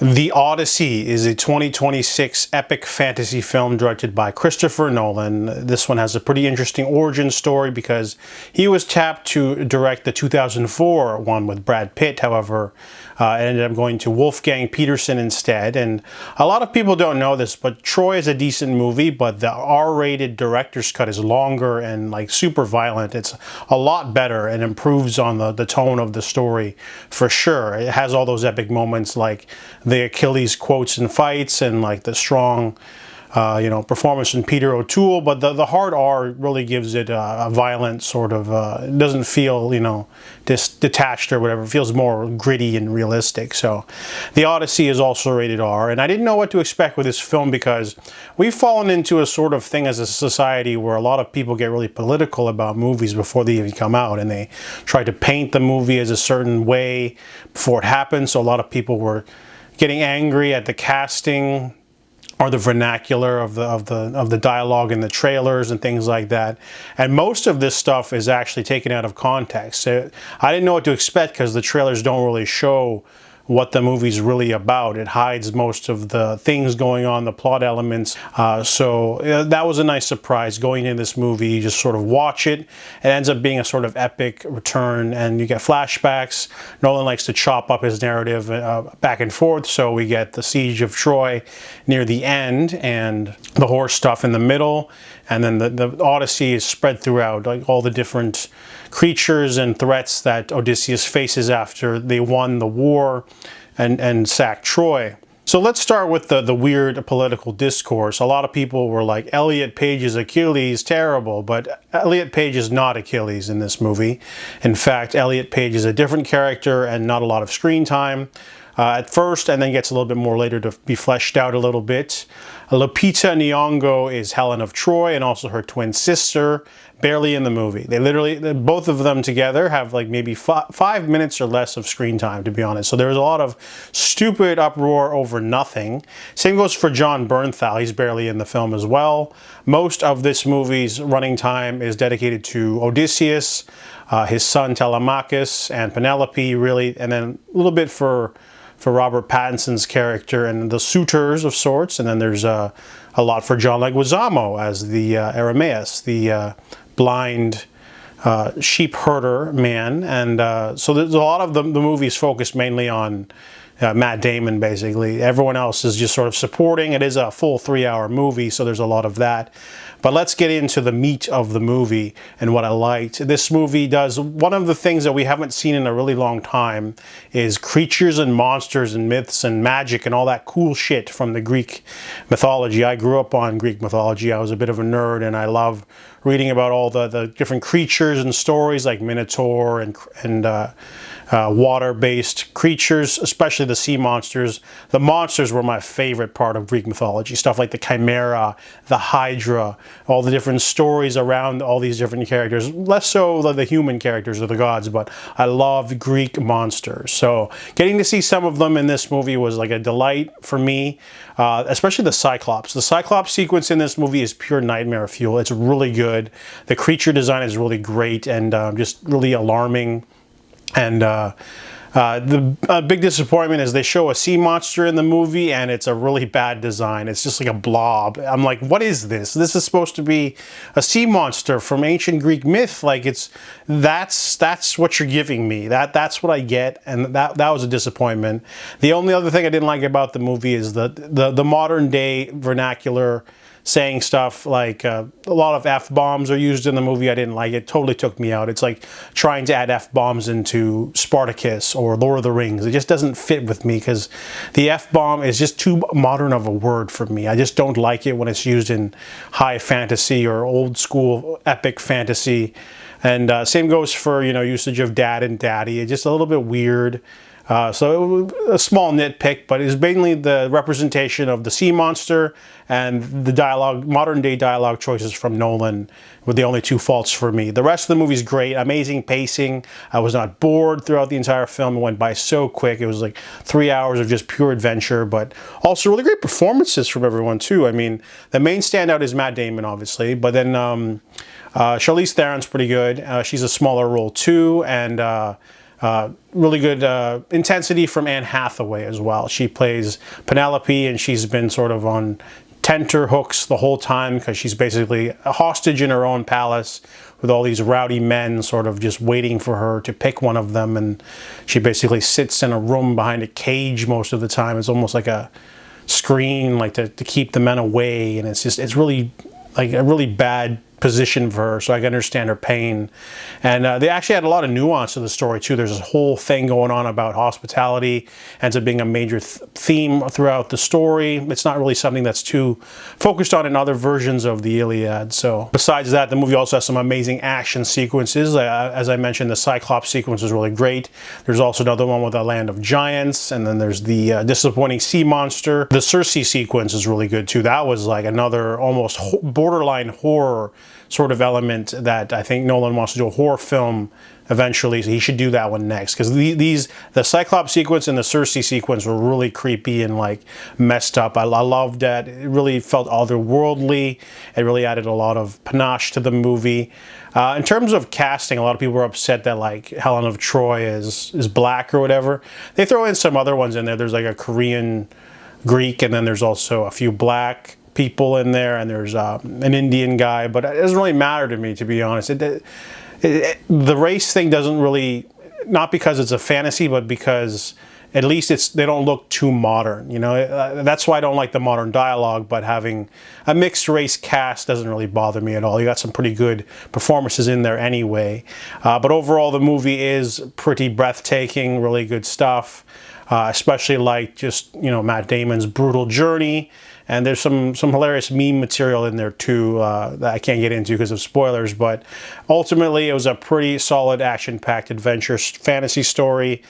The Odyssey is a 2026 epic fantasy film directed by Christopher Nolan. This one has a pretty interesting origin story because he was tapped to direct the 2004 one with Brad Pitt. However, it ended up going to Wolfgang Petersen instead. And a lot of people don't know this, but Troy is a decent movie, but the R-rated director's cut is longer and like super violent. It's a lot better and improves on the tone of the story for sure. It has all those epic moments like the Achilles quotes and fights and like the strong performance from Peter O'Toole, but the hard R really gives it a violent sort of, it doesn't feel, detached or whatever. It feels more gritty and realistic. So the Odyssey is also rated R, and I didn't know what to expect with this film because we've fallen into a sort of thing as a society where a lot of people get really political about movies before they even come out, and they try to paint the movie as a certain way before it happens. So a lot of people were getting angry at the casting or the vernacular of the dialogue in the trailers and things like that. And most of this stuff is actually taken out of context. So I didn't know what to expect because the trailers don't really show what the movie's really about. It hides most of the things going on, the plot elements. So that was a nice surprise going into this movie. You just sort of watch it. It ends up being a sort of epic return, and you get flashbacks. Nolan likes to chop up his narrative back and forth, so we get the siege of Troy near the end and the horse stuff in the middle, and then the Odyssey is spread throughout, like all the different creatures and threats that Odysseus faces after they won the war and sacked Troy. So let's start with the weird political discourse. A lot of people were like, Elliot Page's Achilles, terrible, but Elliot Page is not Achilles in this movie. In fact, Elliot Page is a different character and not a lot of screen time at first, and then gets a little bit more later to be fleshed out a little bit. Lupita Nyong'o is Helen of Troy and also her twin sister, barely in the movie. They literally, both of them together have like maybe 5 minutes or less of screen time, to be honest. So there was a lot of stupid uproar over nothing. Same goes for John Bernthal. He's barely in the film as well. Most of this movie's running time is dedicated to Odysseus, his son Telemachus, and Penelope, really, and then a little bit for Robert Pattinson's character and the suitors of sorts, and then there's a lot for John Leguizamo as the Arameus, the blind sheep herder man, and so there's a lot of the movies focused mainly on Matt Damon, basically. Everyone else is just sort of supporting. It is a full 3-hour movie, so there's a lot of that. But let's get into the meat of the movie and what I liked. This movie does one of the things that we haven't seen in a really long time is creatures and monsters and myths and magic and all that cool shit from the Greek mythology. I grew up on Greek mythology. I was a bit of a nerd, and I love reading about all the different creatures and stories like Minotaur and water-based creatures, especially the sea monsters. The monsters were my favorite part of Greek mythology. Stuff like the Chimera, the Hydra, all the different stories around all these different characters. Less so the human characters or the gods, but I love Greek monsters. So getting to see some of them in this movie was like a delight for me, especially the Cyclops. The Cyclops sequence in this movie is pure nightmare fuel. It's really good. The creature design is really great and just really alarming. And the big disappointment is they show a sea monster in the movie and it's a really bad design. It's just like a blob. I'm like, what is this? This is supposed to be a sea monster from ancient Greek myth. Like that's what you're giving me. That's what I get, and that was a disappointment. The only other thing I didn't like about the movie is the modern day vernacular, saying stuff like a lot of F-bombs are used in the movie. I didn't like it. Totally took me out. It's like trying to add F-bombs into Spartacus or Lord of the Rings. It just doesn't fit with me because the F-bomb is just too modern of a word for me. I just don't like it when it's used in high fantasy or old school epic fantasy. And same goes for, usage of dad and daddy. It's just a little bit weird. So a small nitpick, but it's mainly the representation of the sea monster and the dialogue, modern day dialogue choices from Nolan were the only two faults for me. The rest of the movie's great, amazing pacing. I was not bored throughout the entire film. It went by so quick. It was like 3 hours of just pure adventure, but also really great performances from everyone too. I mean, the main standout is Matt Damon, obviously, but then Charlize Theron's pretty good. She's a smaller role too, and Really good intensity from Anne Hathaway as well. She plays Penelope, and she's been sort of on tenterhooks the whole time because she's basically a hostage in her own palace with all these rowdy men sort of just waiting for her to pick one of them, and she basically sits in a room behind a cage most of the time. It's almost like a screen, like to keep the men away, and it's really like a really bad position for her, so I can understand her pain. And they actually had a lot of nuance to the story too. There's this whole thing going on about hospitality, ends up being a major theme throughout the story. It's not really something that's too focused on in other versions of the Iliad. So besides that, the movie also has some amazing action sequences. As I mentioned, the Cyclops sequence is really great. There's also another one with a land of giants, and then there's the disappointing sea monster. The Circe sequence is really good too. That was like another almost borderline horror sort of element that I think Nolan wants to do a horror film eventually, so he should do that one next, because the Cyclops sequence and the Circe sequence were really creepy and like messed up. I loved that. It really felt otherworldly. It really added a lot of panache to the movie. In terms of casting, a lot of people were upset that like Helen of Troy is black or whatever. They throw in some other ones in there. There's like a Korean Greek, and then there's also a few black people in there, and there's an Indian guy, but it doesn't really matter to me, to be honest. The race thing doesn't really, not because it's a fantasy, but because at least they don't look too modern, you know. That's why I don't like the modern dialogue, but having a mixed race cast doesn't really bother me at all. You got some pretty good performances in there anyway. But overall, the movie is pretty breathtaking, really good stuff. Especially like just, you know, Matt Damon's brutal journey. And there's some hilarious meme material in there too that I can't get into because of spoilers. But ultimately, it was a pretty solid action-packed adventure fantasy story.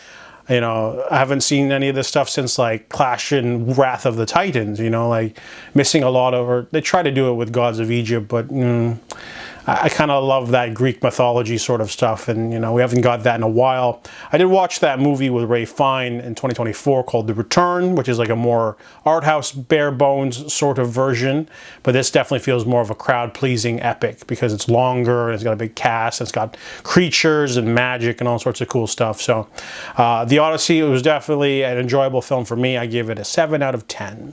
You know, I haven't seen any of this stuff since like Clash and Wrath of the Titans. You know, like missing a lot of, or they try to do it with Gods of Egypt, but I kind of love that Greek mythology sort of stuff, and you know, we haven't got that in a while. I did watch that movie with Ray Fiennes in 2024 called The Return, which is like a more art house, bare bones sort of version, but this definitely feels more of a crowd-pleasing epic because it's longer, and it's got a big cast, and it's got creatures and magic and all sorts of cool stuff. So The Odyssey, it was definitely an enjoyable film for me. I give it a 7 out of 10.